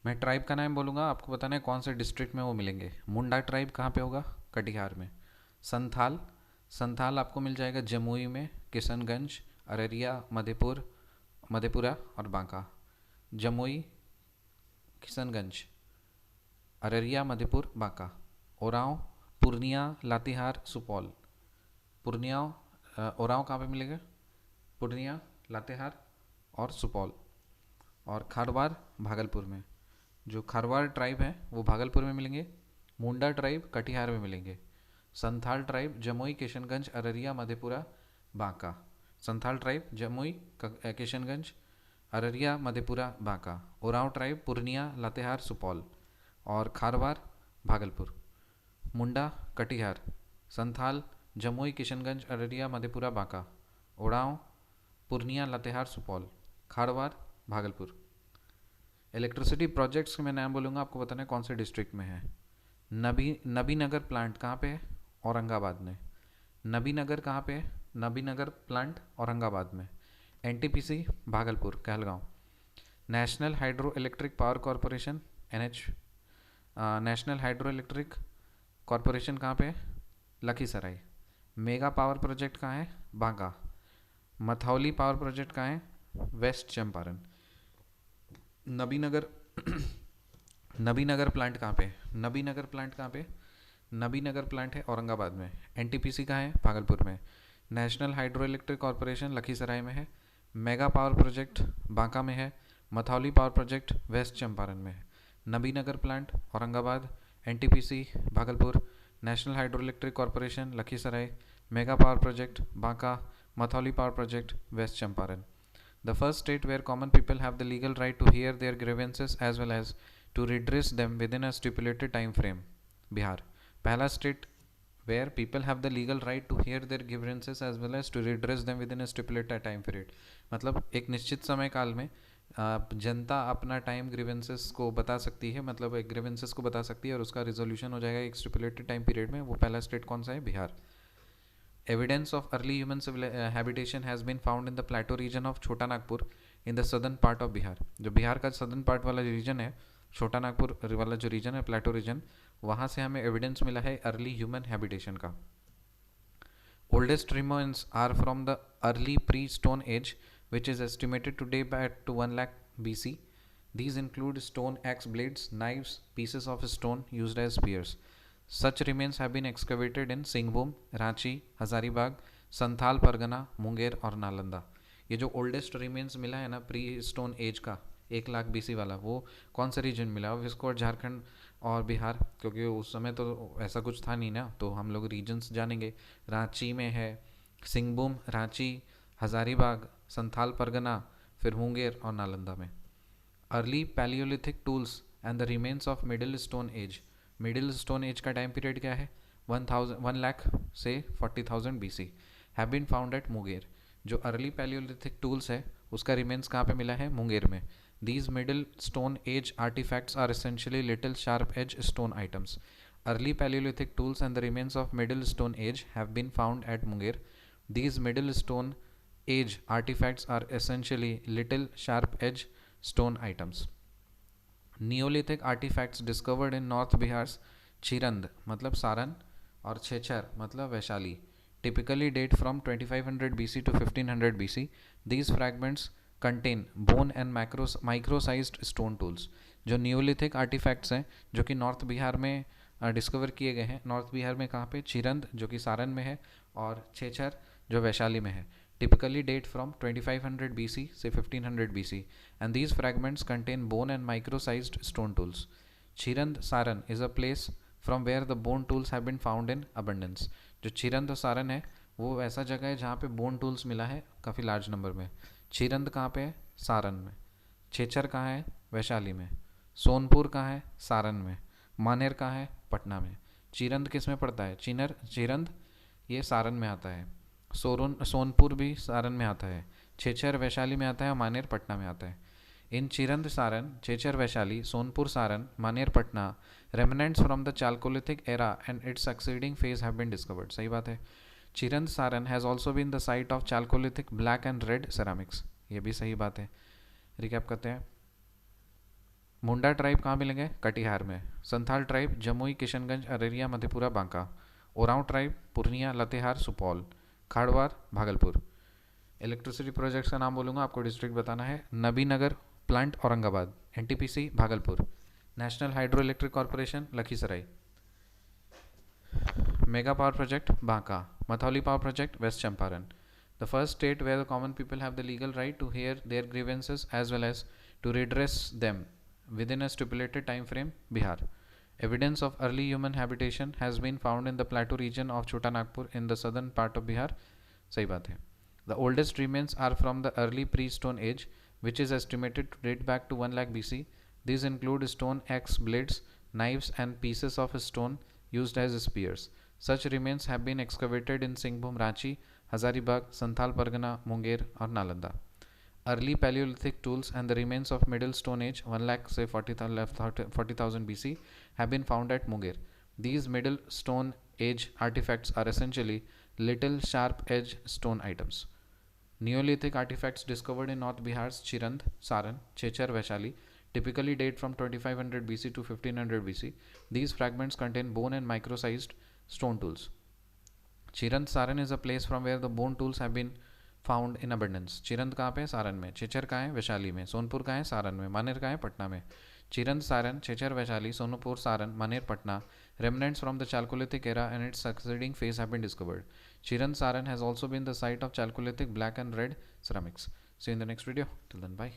मैं ट्राइब का नाम बोलूँगा, आपको बताना है कौन से डिस्ट्रिक्ट में वो मिलेंगे। मुंडा ट्राइब कहाँ पे होगा? कटिहार में। संथाल, संथाल आपको मिल जाएगा जमुई में, किशनगंज, अररिया, मधेपुरा और बांका। जमुई, किशनगंज, अररिया, मधेपुर, बांका। ओरांव, पूर्णिया, लातेहार, सुपौल। पूर्णिया, ओरांव कहाँ पे मिलेगा? पूर्णिया, लातेहार और सुपौल। और खारवार भागलपुर में। जो खारवार ट्राइब है वो भागलपुर में मिलेंगे। मुंडा ट्राइब कटिहार में मिलेंगे। Santhal tribe Jamui, Kishanganj, Araria, Madhepura, Banka. Santhal tribe Jamui, Kishanganj, Araria, Madhepura, Banka. Oraon tribe Purnia, Latehar, Supaul. और खारवार भागलपुर। मुंडा कटिहार। संथाल जमुई, किशनगंज, अररिया, मधेपुरा, बांका। ओरांव पूर्णिया, लातेहार, सुपौल। खारवार भागलपुर। इलेक्ट्रिसिटी प्रोजेक्ट्स के मैं नाम बोलूँगा, आपको बताना है कौन से डिस्ट्रिक्ट में है। नबीनगर प्लांट कहाँ पे है? औरंगाबाद में। नबीनगर कहाँ पे है? नबीनगर प्लांट औरंगाबाद में। NTPC Bhagalpur, Kahalgaon. National hydro electric power corporation, NH, national hydro electric corporation कहाँ पे है? लखीसराय। मेगा पावर प्रोजेक्ट कहाँ है? बांका। मथौली पावर प्रोजेक्ट कहाँ है? वेस्ट चंपारण। नबीनगर नबीनगर प्लांट कहाँ पे? नबीनगर प्लांट कहाँ पे? नबीनगर प्लांट है औरंगाबाद में। एनटीपीसी कहाँ है? भागलपुर में। National hydro electric corporation Lakhisarai में है। मेगा पावर प्रोजेक्ट बांका में है। Mathauli power project west Champaran में है। Nabinagar plant Aurangabad, NTPC Bhagalpur, national hydro electric corporation Lakhisarai, mega power project Banka, Mathauli power project west Champaran. The first state where common people have the legal right to hear their grievances as well as to redress them within a stipulated time frame. Bihar. पहला state where people have the legal right to hear their grievances as well as to redress them within a stipulated time period. मतलब एक निश्चित समय काल में जनता अपना time grievances को बता सकती है, मतलब एक ग्रीवेंसेस को बता सकती है और उसका रिजोल्यूशन हो जाएगा एक स्टिपुलेटेड टाइम पीरियड में। वो पहला स्टेट कौन सा है? Bihar. Evidence of early human habitation has been found in the plateau region of Chota Nagpur in the southern part of Bihar. जो बिहार का southern part वाला रीजन है, छोटा नागपुर वाला जो रीजन है, प्लेटो रीजन, वहाँ से हमें एविडेंस मिला है अर्ली ह्यूमन हैबिटेशन का। Oldest remains are from the early pre-stone age, which is estimated to date back to 1 lakh BC. These include stone axe blades, knives, pieces of stone used as spears. Such remains have been excavated in Singhbhum, Ranchi, Hazaribagh, Santhal Pargana, Munger और नालंदा। ये जो oldest remains मिला है ना pre stone age का 1 lakh BC वाला, वो कौन सा रीजन मिला? विस्को, झारखंड और बिहार, क्योंकि उस समय तो ऐसा कुछ था नहीं ना, तो हम लोग रीजन्स जानेंगे। रांची में है, सिंहभूम, रांची, हजारीबाग, संथाल परगना, फिर मुंगेर और नालंदा में। Early palaeolithic tools and the remains of middle stone age. Middle stone age का टाइम पीरियड क्या है? 1 लाख से 40,000 BC have been found at Munger. जो अर्ली पैलियोलिथिक टूल्स है उसका रिमेन्स कहाँ पे मिला है? मुंगेर में। These middle stone age artifacts are essentially little sharp edge stone items. Early Paleolithic tools and the remains of Middle Stone Age have been found at Munger. These Middle Stone Age artifacts are essentially little sharp edge stone items. Neolithic artifacts discovered in North Bihar's Chirand मतलब सारण और छेछर मतलब Vaishali typically date from 2500 BC to 1500 BC. These fragments contain bone and micro sized stone tools. जो Neolithic artefacts हैं जो कि north Bihar में discover किए गए हैं। नॉर्थ बिहार में कहाँ पे? चिरंद जो कि सारण में है और छेछर जो वैशाली में है। टिपिकली डेट फ्रॉम 2500 BC से 1500 BC and these fragments contain bone and micro sized stone tools. Chirand Saran is a place from where the bone tools have been found in abundance. जो चिरंद और सारण है वो ऐसा जगह है जहाँ पे बोन टूल्स मिला है काफ़ी लार्ज नंबर में। चिरंद कहाँ पे है? सारण में। छेछर कहाँ है? वैशाली में। सोनपुर कहाँ है? सारण में। मानेर कहाँ है? पटना में। चिरंद किस में पड़ता है? चिरंद ये सारण में आता है। सोनपुर भी सारण में आता है। छेछर वैशाली में आता है और मानेर पटना में आता है। इन चिरंद Saran, छेछर Vaishali, Sonpur Saran, Maner Patna, remnants from the chalcolithic era and its succeeding phase have been discovered. सही बात है। Chirand Saran has also been the site of chalcolithic black and red ceramics. ये भी सही बात है। रिकैप करते हैं। मुंडा ट्राइब कहाँ मिलेंगे? कटिहार में। Santhal tribe Jamui, Kishanganj, Araria, Madhepura, Banka. Oraon tribe Purnia, Latehar, Supaul. Kharwar Bhagalpur. Electricity projects का नाम बोलूँगा, आपको डिस्ट्रिक्ट बताना है। Nabinagar plant Aurangabad, NTPC Bhagalpur. National hydro electric corporation Lakhisarai. Mega power project Banka. Mathauli power project west Champaran. The first state where the common people have the legal right to hear their grievances as well as to redress them within a stipulated time frame, Bihar. Evidence of early human habitation has been found in the plateau region of Chota Nagpur in the southern part of Bihar. सही बात है. The oldest remains are from the early pre-stone age, which is estimated to date back to 1 lakh BC. These include stone axe blades, knives, and pieces of stone used as spears. Such remains have been excavated in Singhbhum, Ranchi, Hazaribagh, Santhal Pargana, Munger, और Nalanda. Early Paleolithic tools and the remains of Middle Stone Age, 1 lakh say 40,000 BC, have been found at Munger. These Middle Stone Age artifacts are essentially little sharp-edged stone items. Neolithic artifacts discovered in North Bihar's Chirand, Saran, Chechar, Vaishali typically date from 2500 BC to 1500 BC. These fragments contain bone and micro-sized stone tools. Chirand Saran is a place from where the bone tools have been found in abundance. Chirand कहाँ पे है? सारन में. चेचर कहाँ है? वैशाली में. सोनपुर कहाँ है? सारन में. मानेर कहाँ है? पटना में. चिरंद, सारन, चेचर, वैशाली, सोनपुर, सारन, मानेर, Patna. Remnants from the Chalcolithic era and its succeeding phase have been discovered. Chirand Saran has also been the site of Chalcolithic black and red ceramics. See you in the next video. Till then, bye.